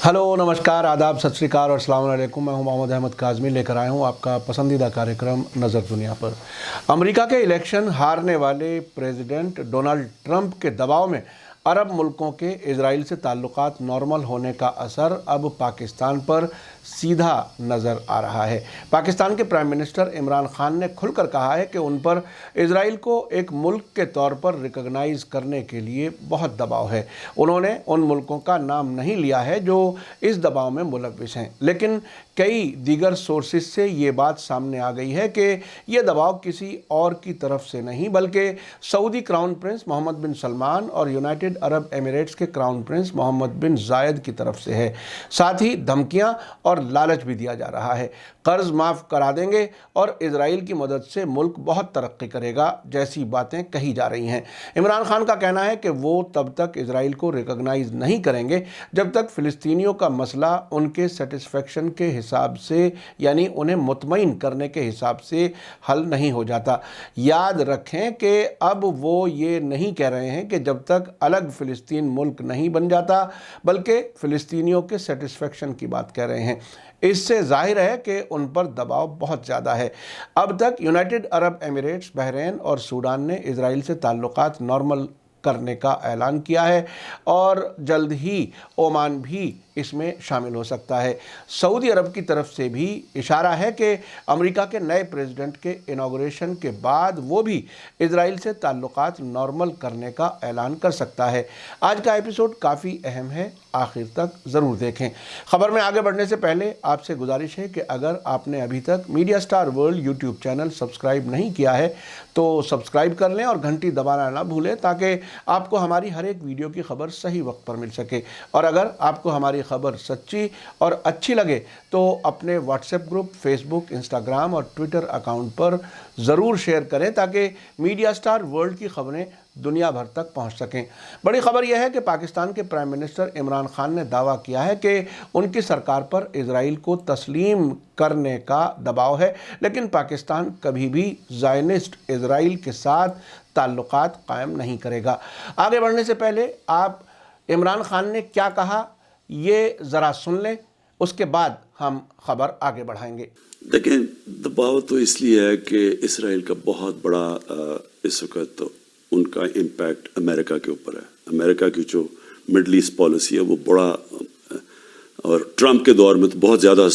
Hello, नमस्कार, आदाब, सत श्री अकाल और अस्सलाम वालेकुम। मैं हूं मोहम्मद अहमद काज़मी, लेकर आया हूं आपका पसंदीदा कार्यक्रम नज़र दुनिया पर। अमेरिका के इलेक्शन हारने वाले प्रेसिडेंट डोनाल्ड ट्रंप के दबाव में अरब मुल्कों के इजराइल से ताल्लुकात नॉर्मल होने का असर अब पाकिस्तान पर सीधा नज़र आ रहा है। पाकिस्तान के प्राइम मिनिस्टर इमरान खान ने खुलकर कहा है कि उन पर इजराइल को एक मुल्क के तौर पर रिकॉग्नाइज करने के लिए बहुत दबाव है। उन्होंने उन मुल्कों का नाम नहीं लिया है जो इस दबाव में मुलव्विस हैं, लेकिन कई दीगर सोर्सेज से ये बात सामने आ गई है कि ये दबाव किसी और की तरफ से नहीं बल्कि सऊदी क्राउन प्रिंस मोहम्मद बिन सलमान और यूनाइटेड अरब एमिरेट्स के क्राउन प्रिंस मोहम्मद बिन जायद की तरफ से है। साथ ही धमकियां और लालच भी दिया जा रहा है। कर्ज माफ़ करा देंगे और इजराइल की मदद से मुल्क बहुत तरक्की करेगा जैसी बातें कही जा रही हैं। इमरान खान का कहना है कि वो तब तक इजराइल को रिकॉग्नाइज नहीं करेंगे जब तक फ़िलिस्तीनियों का मसला उनके सेटिस्फेक्शन के हिसाब से, यानी उन्हें मुतमईन करने के हिसाब से हल नहीं हो जाता। याद रखें कि अब वो ये नहीं कह रहे हैं कि जब तक अलग फ़िलिस्तीन मुल्क नहीं बन जाता, बल्कि फ़िलिस्तीनियों के सेटिस्फेक्शन की बात कह रहे हैं। इससे जाहिर है कि उन पर दबाव बहुत ज़्यादा है। अब तक यूनाइटेड अरब एमिरेट्स, बहरीन और सूडान ने इजराइल से ताल्लुकात नॉर्मल करने का ऐलान किया है और जल्द ही ओमान भी इसमें शामिल हो सकता है। सऊदी अरब की तरफ से भी इशारा है कि अमेरिका के नए प्रेसिडेंट के इनॉग्रेशन के बाद वो भी इजराइल से ताल्लुकात नॉर्मल करने का ऐलान कर सकता है। आज का एपिसोड काफ़ी अहम है, आखिर तक ज़रूर देखें। खबर में आगे बढ़ने से पहले आपसे गुजारिश है कि अगर आपने अभी तक media star world YouTube channel subscribe नहीं किया है तो सब्सक्राइब कर लें और घंटी दबाना ना भूलें ताकि आपको हमारी हर एक वीडियो की खबर सही वक्त पर मिल सके। और अगर आपको हमारी खबर सच्ची और अच्छी लगे तो अपने व्हाट्सएप ग्रुप, फेसबुक, इंस्टाग्राम और ट्विटर अकाउंट पर ज़रूर शेयर करें ताकि मीडिया स्टार वर्ल्ड की खबरें दुनिया भर तक पहुंच सकें। बड़ी खबर यह है कि पाकिस्तान के प्राइम मिनिस्टर इमरान खान ने दावा किया है कि उनकी सरकार पर इजराइल को तस्लीम करने का दबाव है, लेकिन पाकिस्तान कभी भी ज़ायनिस्ट इजराइल के साथ ताल्लुकात कायम नहीं करेगा। आगे बढ़ने से पहले आप इमरान खान ने क्या कहा ये ज़रा सुन लें, उसके बाद हम खबर आगे बढ़ाएंगे। देखें, दबाव तो इसलिए है कि इसराइल का बहुत बड़ा इस वक्त तो उनका इम्पैक्ट अमेरिका के ऊपर है। अमेरिका की जो मिडल ईस्ट पॉलिसी है वो बड़ा, और ट्रंप के दौर में तो बहुत ज़्यादा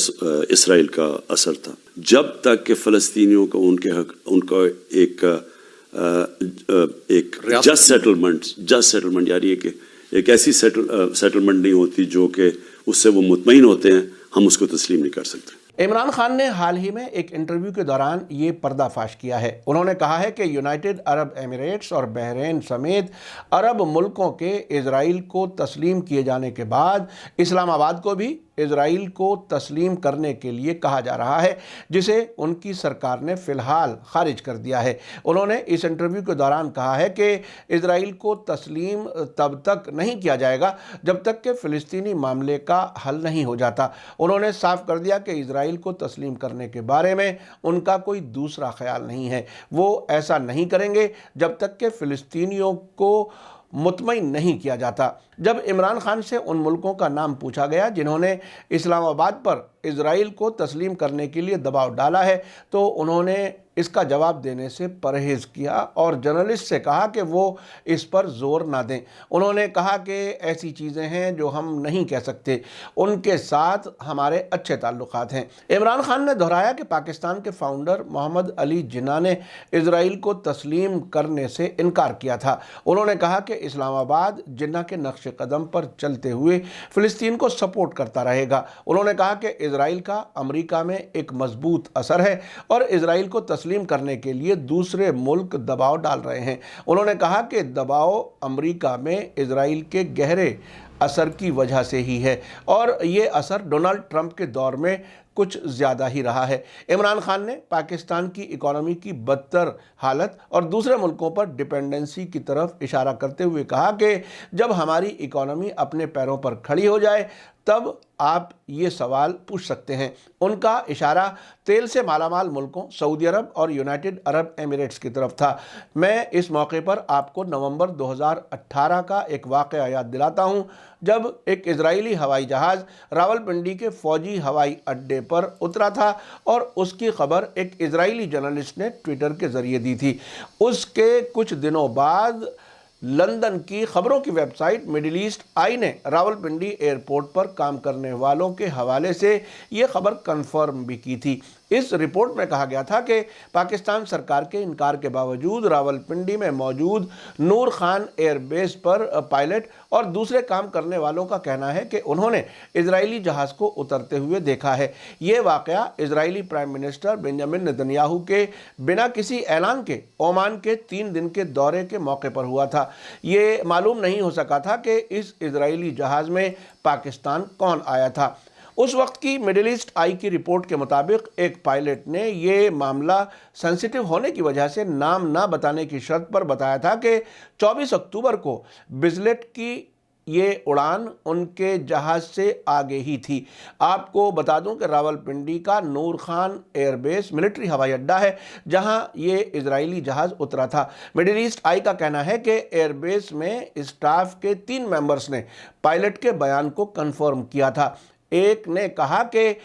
इसराइल का असर था। जब तक कि फ़लस्तीनियों को उनके हक, उनका एक जस्ट सेटलमेंट यानी कि एक ऐसी सेटलमेंट नहीं होती जो कि उससे वो मुतमईन होते हैं, हम उसको तस्लीम नहीं कर सकते। इमरान खान ने हाल ही में एक इंटरव्यू के दौरान ये पर्दाफाश किया है। उन्होंने कहा है कि यूनाइटेड अरब एमिरेट्स और बहरीन समेत अरब मुल्कों के इजराइल को तस्लीम किए जाने के बाद इस्लामाबाद को भी इजराइल को तस्लीम करने के लिए कहा जा रहा है, जिसे उनकी सरकार ने फ़िलहाल खारिज कर दिया है। उन्होंने इस इंटरव्यू के दौरान कहा है कि इजराइल को तस्लीम तब तक नहीं किया जाएगा जब तक कि फ़िलिस्तीनी मामले का हल नहीं हो जाता। उन्होंने साफ कर दिया कि इजराइल को तस्लीम करने के बारे में उनका कोई दूसरा ख्याल नहीं है। वो ऐसा नहीं करेंगे जब तक कि फ़िलिस्तीनियों को मुतमईन नहीं किया जाता। जब इमरान खान से उन मुल्कों का नाम पूछा गया जिन्होंने इस्लामाबाद पर इजराइल को तस्लीम करने के लिए दबाव डाला है तो उन्होंने इसका जवाब देने से परहेज़ किया और जर्नलिस्ट से कहा कि वो इस पर ज़ोर ना दें। उन्होंने कहा कि ऐसी चीज़ें हैं जो हम नहीं कह सकते, उनके साथ हमारे अच्छे ताल्लुकात हैं। इमरान खान ने दोहराया कि पाकिस्तान के फाउंडर मोहम्मद अली जिन्ना ने इजराइल को तस्लीम करने से इनकार किया था। उन्होंने कहा कि इस्लामाबाद जिन्ना के नक्श कदम पर चलते हुए फ़िलिस्तीन को सपोर्ट करता रहेगा। उन्होंने कहा कि इजराइल का अमेरिका में एक मजबूत असर है और इजराइल को तस्लीम करने के लिए दूसरे मुल्क दबाव डाल रहे हैं। उन्होंने कहा कि दबाव अमेरिका में इजराइल के गहरे असर की वजह से ही है और ये असर डोनाल्ड ट्रंप के दौर में कुछ ज़्यादा ही रहा है। इमरान खान ने पाकिस्तान की इकॉनमी की बदतर हालत और दूसरे मुल्कों पर डिपेंडेंसी की तरफ इशारा करते हुए कहा कि जब हमारी इकॉनमी अपने पैरों पर खड़ी हो जाए तब आप ये सवाल पूछ सकते हैं। उनका इशारा तेल से मालामाल मुल्कों सऊदी अरब और यूनाइटेड अरब एमिरेट्स की तरफ था। मैं इस मौके पर आपको नवंबर 2018 का एक वाक़या याद दिलाता हूं, जब एक इजरायली हवाई जहाज़ रावलपिंडी के फौजी हवाई अड्डे पर उतरा था और उसकी खबर एक इजरायली जर्नलिस्ट ने ट्विटर के ज़रिए दी थी। उसके कुछ दिनों बाद लंदन की खबरों की वेबसाइट मिडिल ईस्ट आई ने रावलपिंडी एयरपोर्ट पर काम करने वालों के हवाले से ये खबर कंफर्म भी की थी। इस रिपोर्ट में कहा गया था कि पाकिस्तान सरकार के इनकार के बावजूद रावलपिंडी में मौजूद नूर खान एयरबेस पर पायलट और दूसरे काम करने वालों का कहना है कि उन्होंने इजरायली जहाज़ को उतरते हुए देखा है। ये वाक़या Israeli prime minister Benjamin Netanyahu के बिना किसी ऐलान के ओमान के 3 दिन के दौरे के मौके पर हुआ था। ये मालूम नहीं हो सका था कि इस इजरायली जहाज़ में पाकिस्तान कौन आया था। उस वक्त की मिडिल ईस्ट आई की रिपोर्ट के मुताबिक एक पायलट ने ये मामला सेंसिटिव होने की वजह से नाम ना बताने की शर्त पर बताया था कि 24 अक्टूबर को बिजलेट की ये उड़ान उनके जहाज़ से आगे ही थी। आपको बता दूं कि रावलपिंडी का नूर खान एयरबेस मिलिट्री हवाई अड्डा है जहां ये इजरायली जहाज़ उतरा था। मिडिल ईस्ट आई का कहना है कि एयरबेस में स्टाफ के 3 मेंबर्स ने पायलट के बयान को कंफर्म किया था। एक ने कहा कि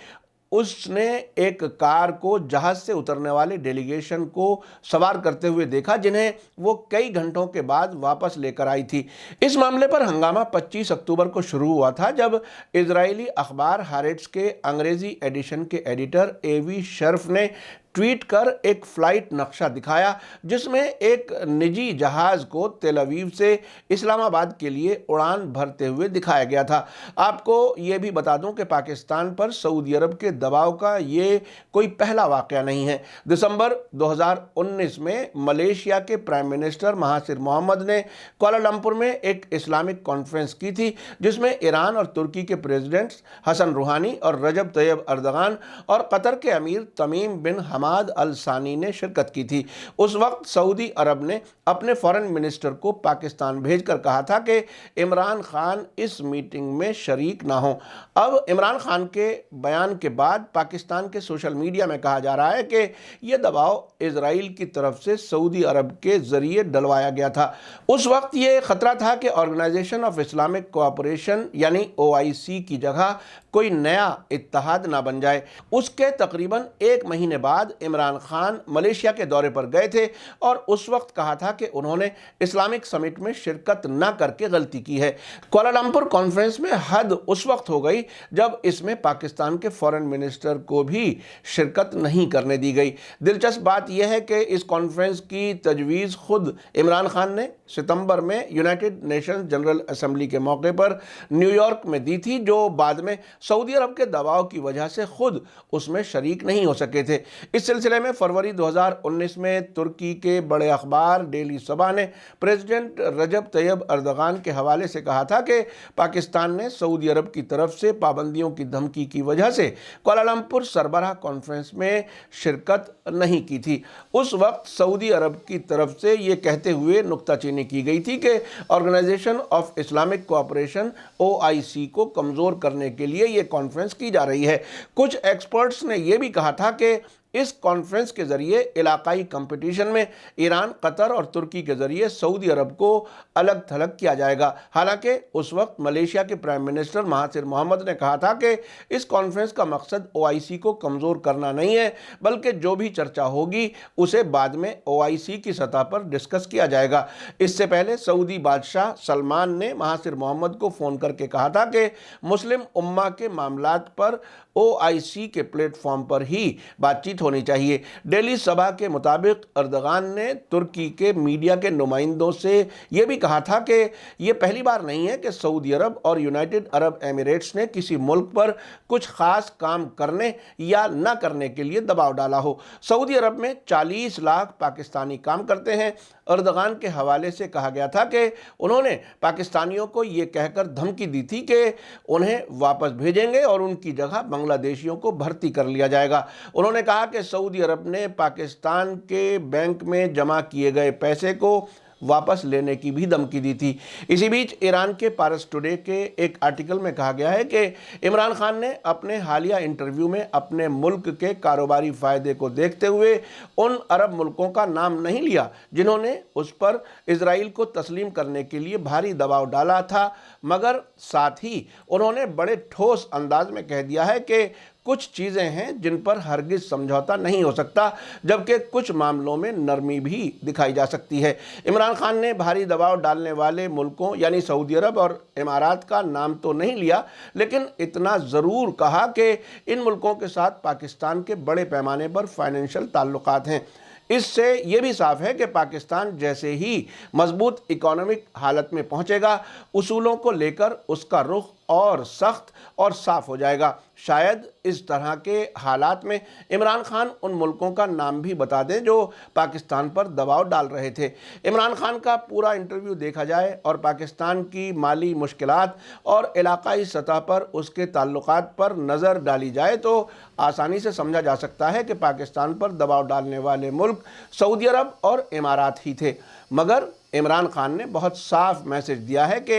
उसने एक कार को जहाज से उतरने वाले डेलीगेशन को सवार करते हुए देखा, जिन्हें वो कई घंटों के बाद वापस लेकर आई थी। इस मामले पर हंगामा 25 अक्टूबर को शुरू हुआ था, जब इजरायली अखबार हारेट्स के अंग्रेजी एडिशन के एडिटर एवी शर्फ ने ट्वीट कर एक फ्लाइट नक्शा दिखाया जिसमें एक निजी जहाज़ को तेल अवीव से इस्लामाबाद के लिए उड़ान भरते हुए दिखाया गया था। आपको ये भी बता दूं कि पाकिस्तान पर सऊदी अरब के दबाव का ये कोई पहला वाक़या नहीं है। दिसंबर 2019 में मलेशिया के प्राइम मिनिस्टर महाथिर मोहम्मद ने कुआलालंपुर में एक इस्लामिक कॉन्फ्रेंस की थी, जिसमें ईरान और तुर्की के प्रेसिडेंट्स हसन रूहानी और रजब तैयब अर्दगान और कतर के अमीर तमीम बिन हमाद अल सानी ने शिरकत की थी। उस वक्त सऊदी अरब ने अपने फॉरेन मिनिस्टर को पाकिस्तान भेजकर कहा था कि इमरान खान इस मीटिंग में शरीक ना हो। अब इमरान खान के बयान के बाद पाकिस्तान के सोशल मीडिया में कहा जा रहा है कि यह दबाव इजराइल की तरफ से सऊदी अरब के जरिए डलवाया गया था। उस वक्त ये खतरा था कि ऑर्गेनाइजेशन ऑफ इस्लामिक कोऑपरेशन यानी OIC की जगह कोई नया इत्तेहाद ना बन जाए। उसके तकरीबन 1 महीने बाद इमरान खान मलेशिया के दौरे पर गए थे और उस वक्त कहा था कि उन्होंने इस्लामिक समिट में शिरकत न करके गलती की है। कुआलालंपुर कॉन्फ्रेंस में हद उस वक्त हो गई जब इसमें पाकिस्तान के फॉरेन मिनिस्टर को भी शिरकत नहीं करने दी गई। दिलचस्प बात यह है कि इस कॉन्फ्रेंस की तजवीज़ खुद इमरान खान ने सितंबर में यूनाइटेड नेशंस जनरल असेंबली के मौके पर न्यूयॉर्क में दी थी, जो बाद में सऊदी अरब के दबाव की वजह से खुद उसमें शरीक नहीं हो सके थे। इस सिलसिले में फरवरी 2019 में तुर्की के बड़े अखबार डेली सबा ने प्रेसिडेंट रजब तैयब अर्दगान के हवाले से कहा था कि पाकिस्तान ने सऊदी अरब की तरफ से पाबंदियों की धमकी की वजह से कुआलालंपुर सरबराह कॉन्फ्रेंस में शिरकत नहीं की थी। उस वक्त सऊदी अरब की तरफ से ये कहते हुए नुक्ताचीनी की गई थी कि organisation of Islamic cooperation OIC को कमज़ोर करने के लिए ये कॉन्फ्रेंस की जा रही है। कुछ एक्सपर्ट्स ने यह भी कहा था कि इस कॉन्फ्रेंस के जरिए इलाकाई कंपटीशन में ईरान, कतर और तुर्की के जरिए सऊदी अरब को अलग थलग किया जाएगा। हालांकि उस वक्त मलेशिया के प्राइम मिनिस्टर महाथिर मोहम्मद ने कहा था कि इस कॉन्फ्रेंस का मकसद OIC को कमज़ोर करना नहीं है, बल्कि जो भी चर्चा होगी उसे बाद में OIC की सतह पर डिस्कस किया जाएगा। इससे पहले सऊदी बादशाह सलमान ने महाथिर मोहम्मद को फ़ोन करके कहा था कि मुस्लिम उम्मा के मामलात पर OIC के प्लेटफॉर्म पर ही बातचीत होनी चाहिए। डेली सबा के मुताबिक अर्दगान ने तुर्की के मीडिया के नुमाइंदों से यह भी कहा था कि यह पहली बार नहीं है कि सऊदी अरब और यूनाइटेड अरब एमिरेट्स ने किसी मुल्क पर कुछ खास काम करने या न करने के लिए दबाव डाला हो। सऊदी अरब में 40 लाख पाकिस्तानी काम करते हैं। अर्दगान के हवाले से कहा गया था कि उन्होंने पाकिस्तानियों को ये कहकर धमकी दी थी कि उन्हें वापस भेजेंगे और उनकी जगह बांग्लादेशियों को भर्ती कर लिया जाएगा। उन्होंने कहा कि सऊदी अरब ने पाकिस्तान के बैंक में जमा किए गए पैसे को वापस लेने की भी धमकी दी थी। इसी बीच ईरान के पारस टुडे के एक आर्टिकल में कहा गया है कि इमरान खान ने अपने हालिया इंटरव्यू में अपने मुल्क के कारोबारी फायदे को देखते हुए उन अरब मुल्कों का नाम नहीं लिया जिन्होंने उस पर इजराइल को तस्लीम करने के लिए भारी दबाव डाला था, मगर साथ ही उन्होंने बड़े ठोस अंदाज में कह दिया है कि कुछ चीज़ें हैं जिन पर हरगिज समझौता नहीं हो सकता, जबकि कुछ मामलों में नरमी भी दिखाई जा सकती है। इमरान खान ने भारी दबाव डालने वाले मुल्कों यानी सऊदी अरब और इमारात का नाम तो नहीं लिया, लेकिन इतना ज़रूर कहा कि इन मुल्कों के साथ पाकिस्तान के बड़े पैमाने पर फाइनेंशियल ताल्लुकात हैं। इससे ये भी साफ है कि पाकिस्तान जैसे ही मजबूत इकोनॉमिक हालत में पहुंचेगा, उसूलों को लेकर उसका रुख और सख्त और साफ हो जाएगा। शायद इस तरह के हालात में इमरान खान उन मुल्कों का नाम भी बता दें जो पाकिस्तान पर दबाव डाल रहे थे। इमरान खान का पूरा इंटरव्यू देखा जाए और पाकिस्तान की माली मुश्किलात और इलाकाई सतह पर उसके ताल्लुकात पर नज़र डाली जाए तो आसानी से समझा जा सकता है कि पाकिस्तान पर दबाव डालने वाले मुल्क सऊदी अरब और इमारात ही थे। मगर इमरान खान ने बहुत साफ मैसेज दिया है कि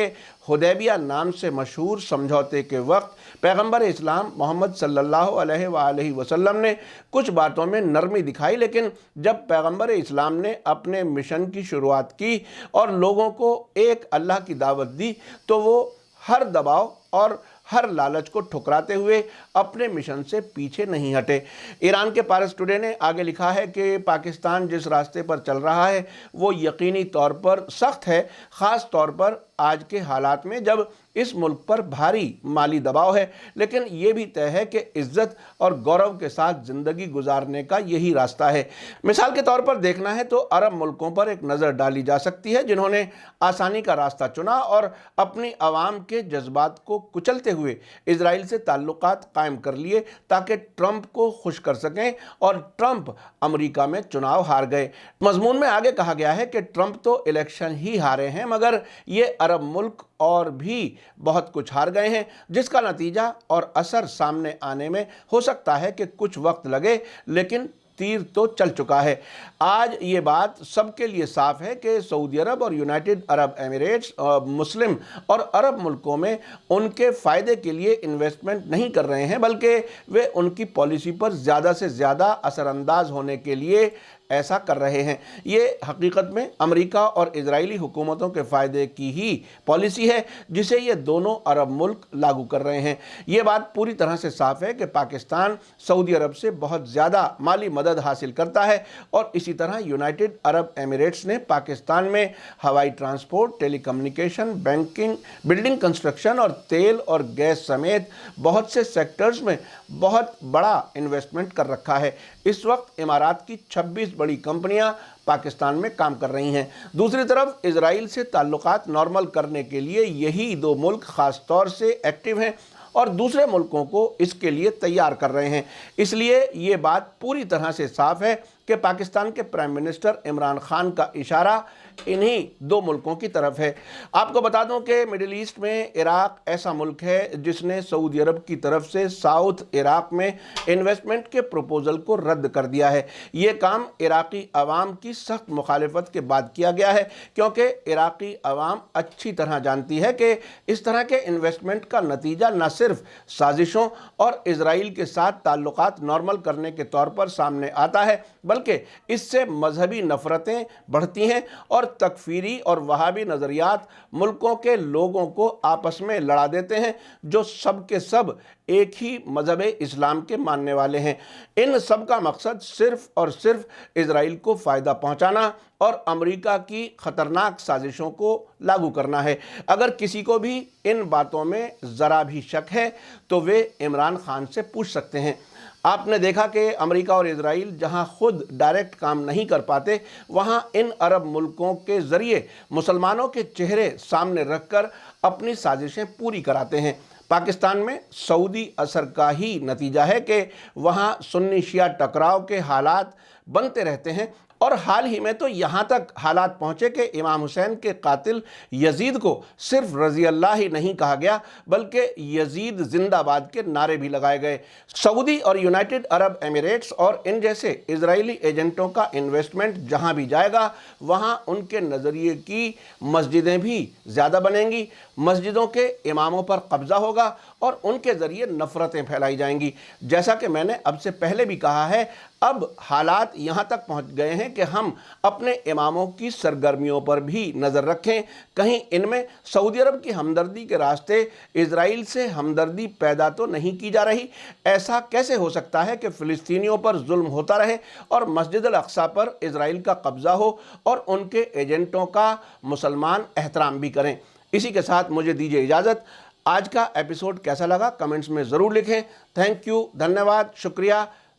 हुदैबिया नाम से मशहूर समझौते के वक्त पैगंबर इस्लाम मोहम्मद सल्लल्लाहु अलैहि वसल्लम ने कुछ बातों में नरमी दिखाई, लेकिन जब पैगंबर इस्लाम ने अपने मिशन की शुरुआत की और लोगों को एक अल्लाह की दावत दी तो वो हर दबाव और हर लालच को ठुकराते हुए अपने मिशन से पीछे नहीं हटे। ईरान के पारस टुडे ने आगे लिखा है कि पाकिस्तान जिस रास्ते पर चल रहा है वो यकीनी तौर पर सख्त है, ख़ास तौर पर आज के हालात में जब इस मुल्क पर भारी माली दबाव है, लेकिन ये भी तय है कि इज्जत और गौरव के साथ ज़िंदगी गुजारने का यही रास्ता है। मिसाल के तौर पर देखना है तो अरब मुल्कों पर एक नज़र डाली जा सकती है जिन्होंने आसानी का रास्ता चुना और अपनी आवाम के जज्बात को कुचलते हुए इजराइल से ताल्लुकात कायम कर लिए ताकि ट्रंप को खुश कर सकें, और ट्रंप अमेरिका में चुनाव हार गए। मजमून में आगे कहा गया है कि ट्रंप तो इलेक्शन ही हारे हैं, मगर ये अरब मुल्क और भी बहुत कुछ हार गए हैं, जिसका नतीजा और असर सामने आने में हो सकता है कि कुछ वक्त लगे, लेकिन तीर तो चल चुका है। आज ये बात सबके लिए साफ है कि सऊदी अरब और यूनाइटेड अरब एमिरेट्स मुस्लिम और अरब मुल्कों में उनके फ़ायदे के लिए इन्वेस्टमेंट नहीं कर रहे हैं, बल्कि वे उनकी पॉलिसी पर ज़्यादा से ज़्यादा असरअंदाज होने के लिए ऐसा कर रहे हैं। ये हकीकत में अमेरिका और इजरायली हुकूमतों के फ़ायदे की ही पॉलिसी है जिसे ये दोनों अरब मुल्क लागू कर रहे हैं। ये बात पूरी तरह से साफ है कि पाकिस्तान सऊदी अरब से बहुत ज़्यादा माली मदद हासिल करता है, और इसी तरह यूनाइटेड अरब एमिरेट्स ने पाकिस्तान में हवाई transport, telecommunication, banking, building construction और तेल और गैस समेत बहुत से सेक्टर्स में बहुत बड़ा इन्वेस्टमेंट कर रखा है। इस वक्त इमारात की 26 बड़ी कंपनियां पाकिस्तान में काम कर रही हैं। दूसरी तरफ इजराइल से ताल्लुकात नॉर्मल करने के लिए यही दो मुल्क ख़ास तौर से एक्टिव हैं और दूसरे मुल्कों को इसके लिए तैयार कर रहे हैं। इसलिए ये बात पूरी तरह से साफ है कि पाकिस्तान के प्राइम मिनिस्टर इमरान खान का इशारा इन्हीं दो मुल्कों की तरफ है। आपको बता दूं कि मिडिल ईस्ट में इराक ऐसा मुल्क है जिसने सऊदी अरब की तरफ से साउथ इराक में इन्वेस्टमेंट के प्रपोजल को रद्द कर दिया है। ये काम इराकी अवाम की सख्त मुखालिफत के बाद किया गया है, क्योंकि इराकी अवाम अच्छी तरह जानती है कि इस तरह के इन्वेस्टमेंट का नतीजा न सिर्फ साजिशों और इजराइल के साथ ताल्लुकात नॉर्मल करने के तौर पर सामने आता है, बल्कि इससे मजहबी नफरतें बढ़ती हैं और तकफीरी और वहाबी नज़रियात मुल्कों के लोगों को आपस में लड़ा देते हैं जो सब के सब एक ही मजहब इस्लाम के मानने वाले हैं। इन सब का मकसद सिर्फ और सिर्फ इजराइल को फ़ायदा पहुंचाना और अमेरिका की ख़तरनाक साजिशों को लागू करना है। अगर किसी को भी इन बातों में ज़रा भी शक है तो वे इमरान खान से पूछ सकते हैं। आपने देखा कि अमेरिका और इजराइल जहां खुद डायरेक्ट काम नहीं कर पाते, वहां इन अरब मुल्कों के ज़रिए मुसलमानों के चेहरे सामने रखकर अपनी साजिशें पूरी कराते हैं। पाकिस्तान में सऊदी असर का ही नतीजा है कि वहाँ सुन्नी शिया टकराव के हालात बनते रहते हैं اور حال ہی میں تو یہاں تک حالات پہنچے کہ امام حسین کے قاتل یزید کو صرف رضی اللہ ہی نہیں کہا گیا بلکہ یزید زندہ باد کے نعرے بھی لگائے گئے۔ سعودی اور یونائٹڈ عرب ایمریٹس اور ان جیسے اسرائیلی ایجنٹوں کا انویسٹمنٹ جہاں بھی جائے گا وہاں ان کے نظریے کی مسجدیں بھی زیادہ بنیں گی، مسجدوں کے اماموں پر قبضہ ہوگا اور ان کے ذریعے نفرتیں پھیلائی جائیں گی۔ جیسا کہ میں نے اب سے پہلے بھی کہا ہے، اب حالات یہاں تک پہنچ گئے ہیں کہ ہم اپنے اماموں کی سرگرمیوں پر بھی نظر رکھیں، کہیں ان میں سعودی عرب کی ہمدردی کے راستے اسرائیل سے ہمدردی پیدا تو نہیں کی جا رہی۔ ایسا کیسے ہو سکتا ہے کہ فلسطینیوں پر ظلم ہوتا رہے اور مسجد الاقصیٰ پر اسرائیل کا قبضہ ہو اور ان کے ایجنٹوں کا مسلمان احترام بھی کریں۔ اسی کے ساتھ مجھے دیجیے اجازت۔ آج کا ایپیسوڈ کیسا لگا کمنٹس میں ضرور لکھیں۔ تھینک یو، دھنیواد، شکریہ،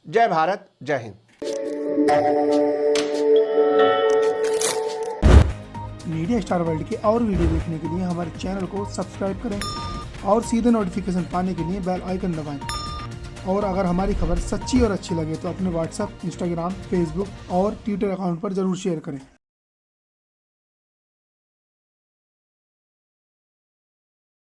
جے بھارت، جے ہند۔ میڈیا اسٹار ورلڈ کے اور ویڈیو دیکھنے کے لیے ہمارے چینل کو سبسکرائب کریں اور سیدھے نوٹیفیکیشن پانے کے لیے بیل آئیکن دبائیں۔ اور اگر ہماری خبر سچی اور اچھی لگے تو اپنے واٹس ایپ، انسٹاگرام، فیس بک اور ٹویٹر اکاؤنٹ پر ضرور شیئر کریں۔